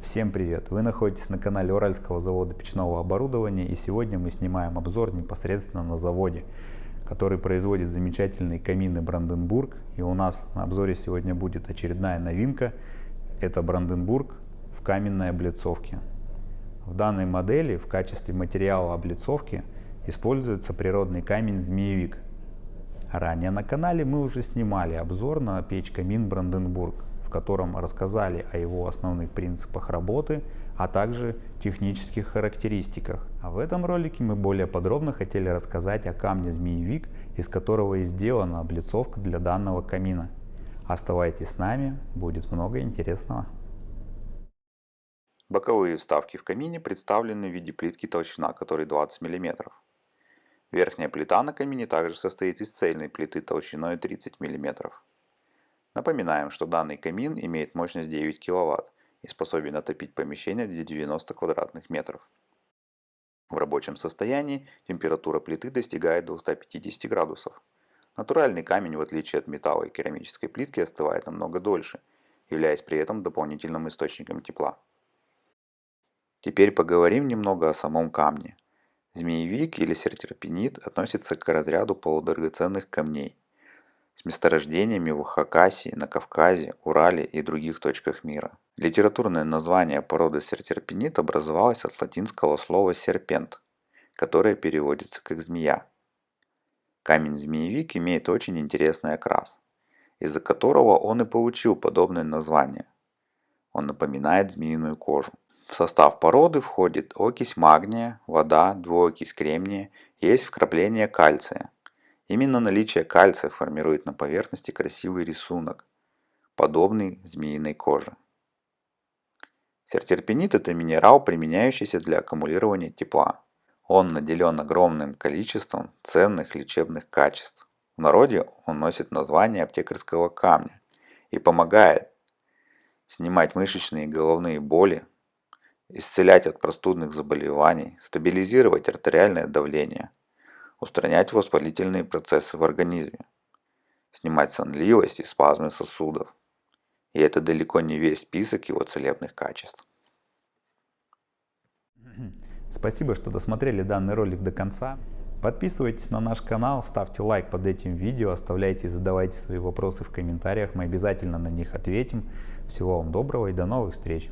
Всем привет! Вы находитесь на канале Уральского завода печного оборудования, и сегодня мы снимаем обзор непосредственно на заводе, который производит замечательные камины Бранденбург. И у нас на обзоре сегодня будет очередная новинка. Это Бранденбург в каменной облицовке. В данной модели в качестве материала облицовки используется природный камень змеевик. Ранее на канале мы уже снимали обзор на печь-камин Бранденбург, в котором рассказали о его основных принципах работы, а также технических характеристиках. А в этом ролике мы более подробно хотели рассказать о камне змеевик, из которого и сделана облицовка для данного камина. Оставайтесь с нами, будет много интересного. Боковые вставки в камине представлены в виде плитки, толщина которой 20 мм. Верхняя плита на камине также состоит из цельной плиты толщиной 30 мм. Напоминаем, что данный камин имеет мощность 9 кВт и способен отопить помещение для 90 квадратных метров. В рабочем состоянии температура плиты достигает 250 градусов. Натуральный камень, в отличие от металла и керамической плитки, остывает намного дольше, являясь при этом дополнительным источником тепла. Теперь поговорим немного о самом камне. Змеевик или сертерпенит относится к разряду полудрагоценных камней с месторождениями в Хакасии, на Кавказе, Урале и других точках мира. Литературное название породы сертерпенит образовалось от латинского слова серпент, которое переводится как змея. Камень-змеевик имеет очень интересный окрас, из-за которого он и получил подобное название. Он напоминает змеиную кожу. В состав породы входит окись магния, вода, двуокись кремния, есть вкрапление кальция. Именно наличие кальция формирует на поверхности красивый рисунок, подобный змеиной коже. Сертерпенит – это минерал, применяющийся для аккумулирования тепла. Он наделен огромным количеством ценных лечебных качеств. В народе он носит название аптекарского камня и помогает снимать мышечные и головные боли, исцелять от простудных заболеваний, стабилизировать артериальное давление, устранять воспалительные процессы в организме, снимать сонливость и спазмы сосудов. И это далеко не весь список его целебных качеств. Спасибо, что досмотрели данный ролик до конца. Подписывайтесь на наш канал, ставьте лайк под этим видео, оставляйте и задавайте свои вопросы в комментариях, мы обязательно на них ответим. Всего вам доброго и до новых встреч!